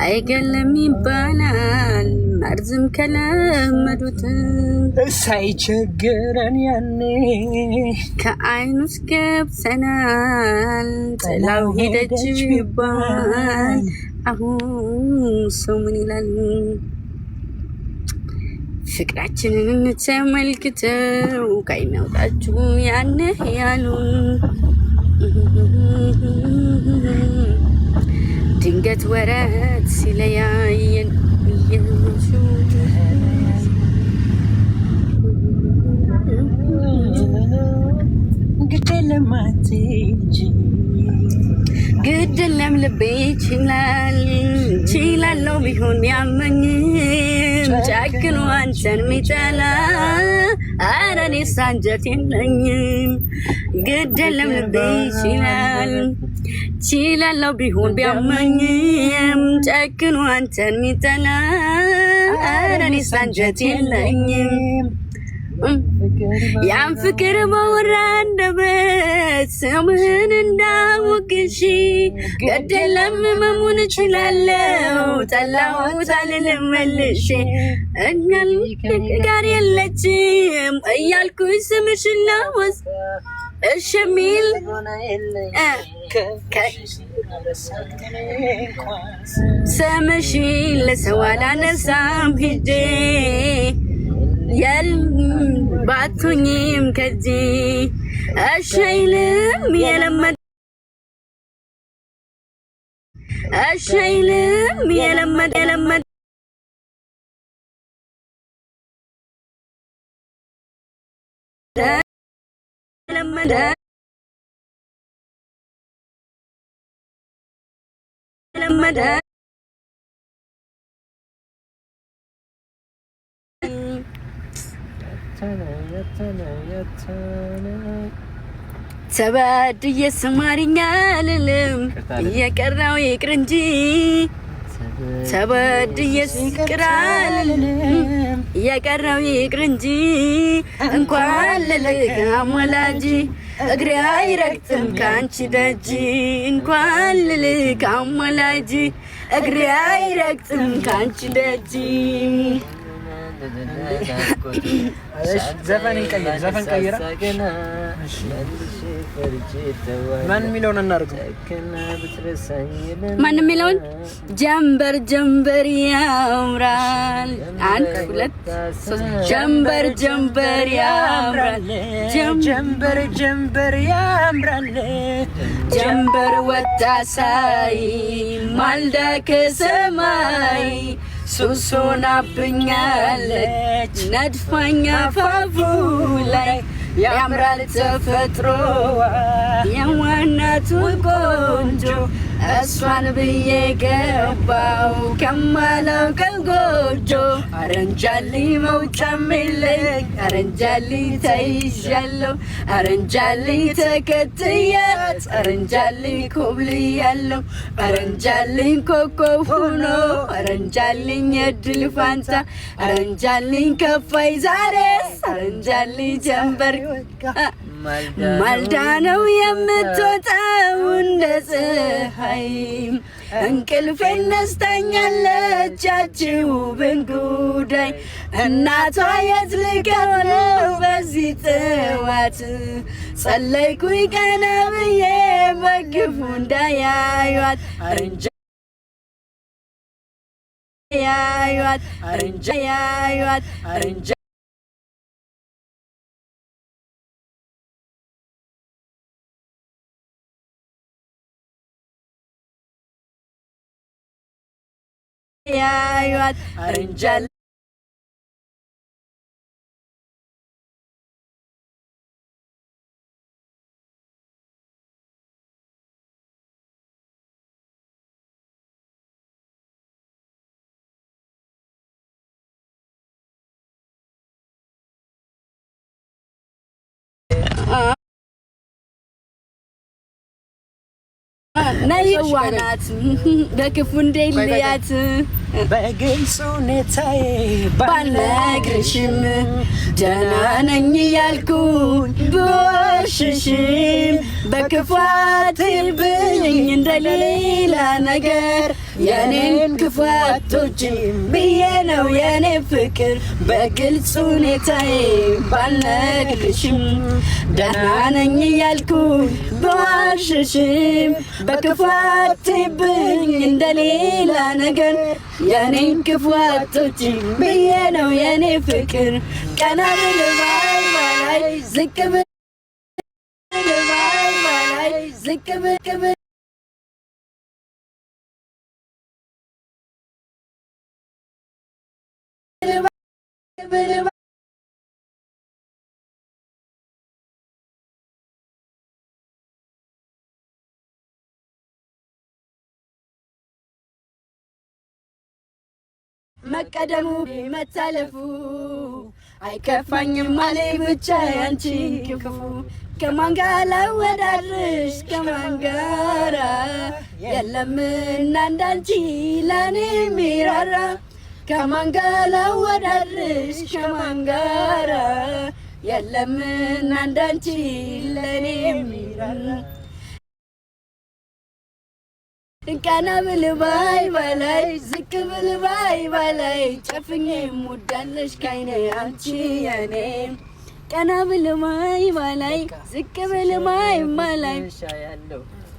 አይገለም ይባላል መርዝም ከለመዱት ሳይቸግረን ያኔ ከአይኑስ ገብተናል ጥላው ሄደች ቢባል አሁን ሰው ምን ይላል ፍቅራችንን ተመልክተው ካይናውጣችሁ ያኔ ያሉን ድንገት ወረት ሲለያየን እየሹ ግድለም ልቤ ይችላለው ቢሆን ቢያመኝም ጨክኖ አንተን ሚጠላ ኧረ እኔስ አንጀት የለኝም ግድለም ልቤ ይችላለው ቢሆን ቢያመኝም ጨክኖ አንተን ሚጠላ ኧረ እኔስ አንጀት የለኝም ያን ፍቅር በወራ አንደበት ስምህን እንዳወቅሽ ገደለም መሙን እችላለሁ ጠላሁት አልልም መልሼ እኛል ጋር የለችም እያልኩኝ ስምሽን ላወስ እሺ የሚል ስምሽን ለሰው አላነሳም ሂጄ ባቱኝም ከዚህ አሻይልም የለመደ ተበድዬ ስማሪኛ አልልም የቀረው ይቅር እንጂ ተበድዬ ይቅር አልልም የቀረው ይቅር እንጂ እንኳን ልልክ አሞላጂ እግሬ አይረግጥም ካንቺ ደጅ እንኳን ልልክ አሞላጂ እግሬ አይረግጥም ካንቺ ደጅ ዘፈን ቀይራ ማን የሚለውን እናድርገው ማን የሚለውን ጀንበር ጀንበር ያምራል አንድ ሁለት ሶስት ጀንበር ጀንበር ያምራል ጀንበር ጀንበር ያምራል ጀንበር ወጣ ሳይ ማልዳ ከሰማይ ሱሶናብኛለች ነድፋኛ ፋፉ ላይ ያምራል ተፈጥሮዋ የዋናቱ ቆንጆ እሷን ብዬ ገባው ከማላውቀው ጎጆ አረንጃሊ መውጫም የለኝ አረንጃሊ ተይዣለሁ አረንጃሊ ተከትያት አረንጃሊ ኮብልያለሁ አረንጃሊኝ ኮከብ ሆኖ አረንጃሊኝ የድል ፋንታ አረንጃሊኝ ከፋይ ዛሬስ አረንጃሊ ጀንበር ማልዳ ነው የምትወጣው እንደ ፀሐይ እንቅልፌን ነስታኛለች ያቺው ብንጉዳይ እናቷ የት ልቀር ነው በዚህ ጥዋት ጸለይኩኝ ቀና ብዬ በግፉ እንዳያዩት አረንጃ አረንጃሊ ነይ ዋናት በክፉ እንደልያት በግልጽ ሁኔታዬ ባልነግርሽም ደህና ነኝ ያልኩኝ ብዋሽሽም በክፋት ብኝ እንደሌላ ነገር የኔን ክፋቶች ብዬ ነው የኔ ፍቅር በግልጽ ሁኔታዬ ባልነግርሽም ደህና ነኝ ያልኩኝ ብዋሽሽም በክፋት ብኝ እንደሌላ ነገር የኔን ክፋቶች ብዬ ነው የኔ ፍቅር ቀና ብል ባይ ዝቅ ብል ባይ ዝቅ ብል መቀደሙ መታለፉ አይከፋኝም አለኝ ብቻ ያንቺ ክፉ ከማን ጋር ላወዳድርሽ ከማን ጋር የለምና እንዳንቺ ለኔ የሚራራ ከማን ጋር ላወዳድርሽ ከማን ጋር የለምና እንዳንቺ ለኔ የሚራራ ቀና ብል ባይ ባላይ ዝቅ ብል ባይ ባላይ ጨፍኜ ሙዳለሽ ካይኔ አንቺ የኔ ቀና ብል ባይ ባላይ ዝቅ ብል ባይ ባላይ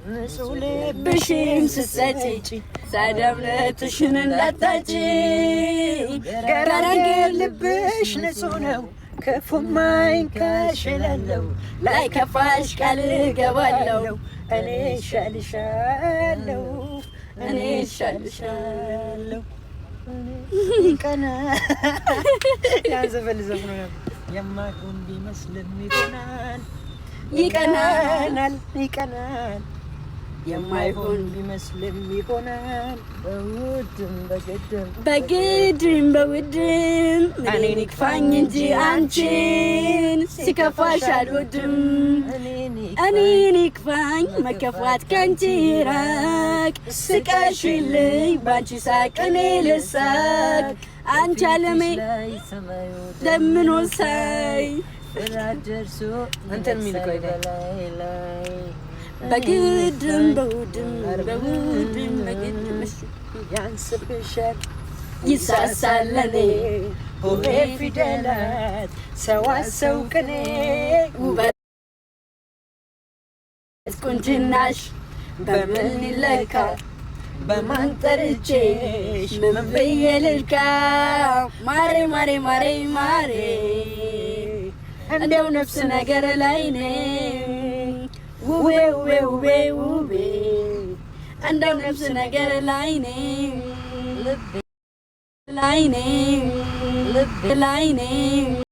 ንጹህ ልብሽን ስትሰጪ ሳዳምነትሽን እንዳታጪ ገራገር ልብሽ ንጹህ ነው ክፉም አይንካሽላለው ላይ ከፋሽ ቃል እገባለሁ እኔ እሻልሻለሁ እኔ እሻልሻለሁ ቀና ያን ዘፈን ዘፍነው የማይሆን ቢመስልም ይሆናል ይቀናል ይቀናል የማይሆን ቢመስልም ይሆናል በግድም በውድም እኔን ይክፋኝ እንጂ አንቺን ሲከፋሽ አልወድም እኔን ይክፋኝ መከፋት ከአንቺ ይራቅ ስቀሽልኝ ባንቺ ሳቅ እኔ ልሳቅ አንቺ አለሜ ደምኖ ሳይ ደርሶ እንትን ሚልቆይ በግድም በውድም በውድም በግድም ያንስብሻል ይሳሳል ለኔ ሆሄ ፊደላት ሰዋሰው ቅኔ ውበት ቁንጅናሽ በምን ይለካ በማን ጠርቼሽ ምን ብዬ ልልካ ማሬ ማሬ ማሬ ማሬ እንደው ነፍስ ነገር ላይ ነኝ ውቤ ውቤ ውቤ ውቤ እንደው ነፍስ ነገር ላይ ነኝ ልብ ላይ ነኝ